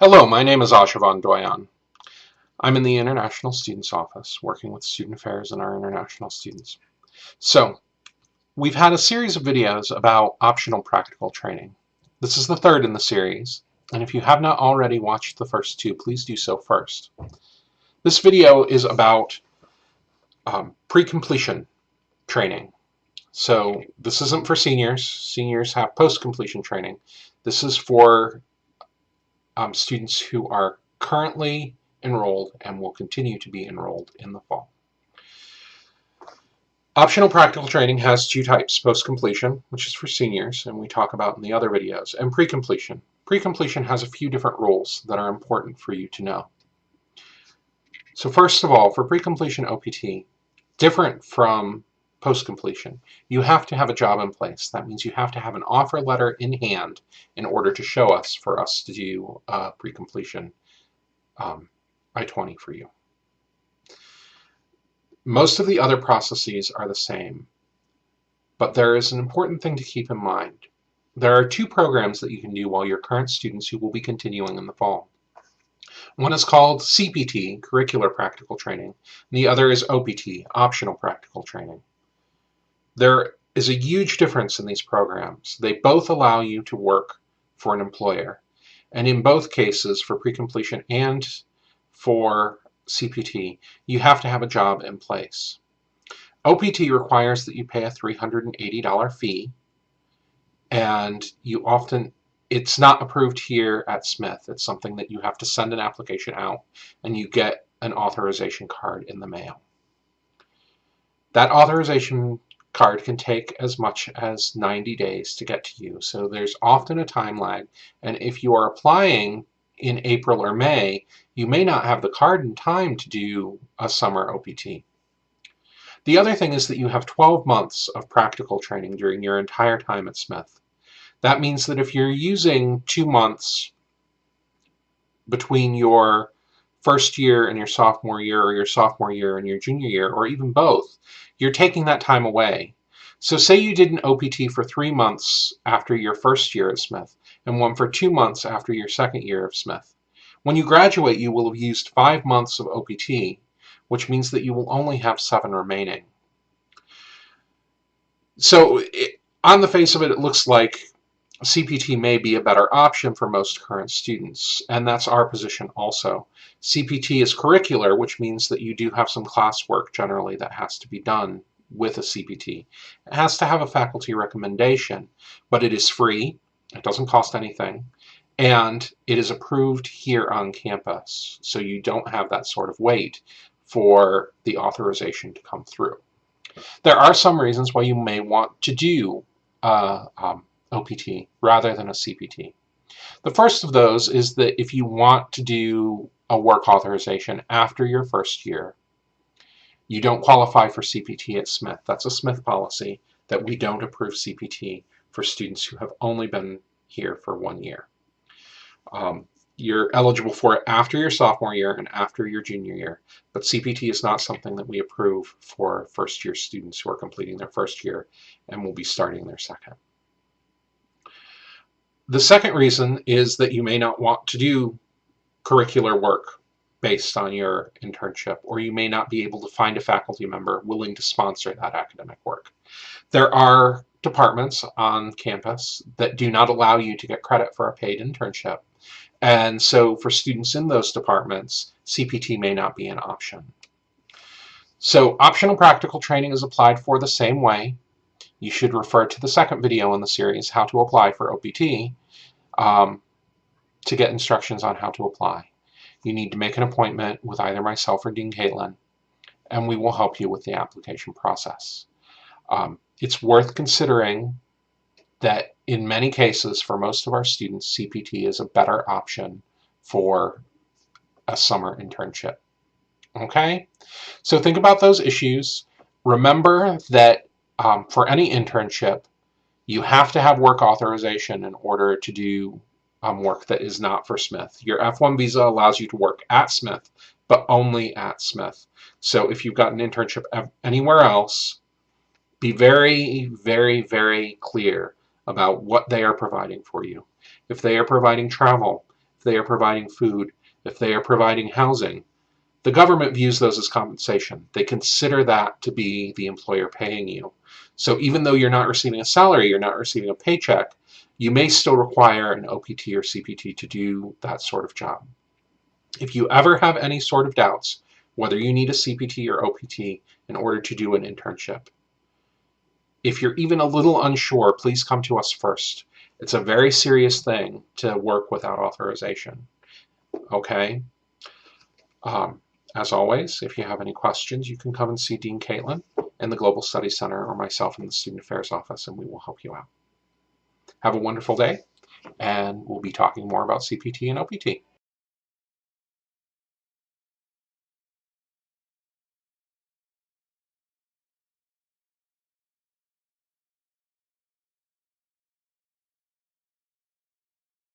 Hello, my name is Ashavan Doyan. I'm in the International Students Office, working with student affairs and our international students. So, we've had a series of videos about optional practical training. This is the third in the series, and if you have not already watched the first two, please do so first. This video is about pre-completion training. So, this isn't for seniors. Seniors have post-completion training. This is for students who are currently enrolled and will continue to be enrolled in the fall. Optional practical training has two types: post-completion, which is for seniors, and we talk about in the other videos, and pre-completion. Pre-completion has a few different rules that are important for you to know. So first of all, for pre-completion OPT, different from post-completion, you have to have a job in place. That means you have to have an offer letter in hand in order to show us, for us to do pre-completion I-20 for you. Most of the other processes are the same, but there is an important thing to keep in mind. There are two programs that you can do while you're current students who will be continuing in the fall. One is called CPT, Curricular Practical Training, and the other is OPT, Optional Practical Training. There is a huge difference in these programs. They both allow you to work for an employer, and in both cases, for pre-completion and for CPT, you have to have a job in place. OPT requires that you pay a $380 fee, and it's not approved here at Smith. It's something that you have to send an application out, and you get an authorization card in the mail. That authorization card can take as much as 90 days to get to you, so there's often a time lag, and if you are applying in April or May, you may not have the card in time to do a summer OPT. The other thing is that you have 12 months of practical training during your entire time at Smith. That means that if you're using 2 months between your first year and your sophomore year, or your sophomore year and your junior year, or even both, you're taking that time away. So say you did an OPT for 3 months after your first year at Smith, and one for 2 months after your second year of Smith. When you graduate, you will have used 5 months of OPT, which means that you will only have 7 remaining. So on the face of it, it looks like CPT may be a better option for most current students, and that's our position also. CPT is curricular, which means that you do have some classwork generally that has to be done with a CPT. It has to have a faculty recommendation, but it is free, it doesn't cost anything, and it is approved here on campus, so you don't have that sort of wait for the authorization to come through. There are some reasons why you may want to do OPT rather than a CPT. The first of those is that if you want to do a work authorization after your first year, you don't qualify for CPT at Smith. That's a Smith policy that we don't approve CPT for students who have only been here for 1 year. You're eligible for it after your sophomore year and after your junior year, but CPT is not something that we approve for first year students who are completing their first year and will be starting their second. The second reason is that you may not want to do curricular work based on your internship, or you may not be able to find a faculty member willing to sponsor that academic work. There are departments on campus that do not allow you to get credit for a paid internship, and so for students in those departments, CPT may not be an option. So optional practical training is applied for the same way. You should refer to the second video in the series, How to Apply for OPT, to get instructions on how to apply. You need to make an appointment with either myself or Dean Caitlin, and we will help you with the application process. It's worth considering that in many cases, for most of our students, CPT is a better option for a summer internship. Okay? So think about those issues. Remember that for any internship, you have to have work authorization in order to do work that is not for Smith. Your F-1 visa allows you to work at Smith, but only at Smith. So if you've got an internship anywhere else, be very, very, very clear about what they are providing for you. If they are providing travel, if they are providing food, if they are providing housing, the government views those as compensation. They consider that to be the employer paying you. So even though you're not receiving a salary, you're not receiving a paycheck, you may still require an OPT or CPT to do that sort of job. If you ever have any sort of doubts, whether you need a CPT or OPT in order to do an internship, if you're even a little unsure, please come to us first. It's a very serious thing to work without authorization. Okay? As always, if you have any questions, you can come and see Dean Caitlin in the Global Studies Center or myself in the Student Affairs Office, and we will help you out. Have a wonderful day, and we'll be talking more about CPT and OPT.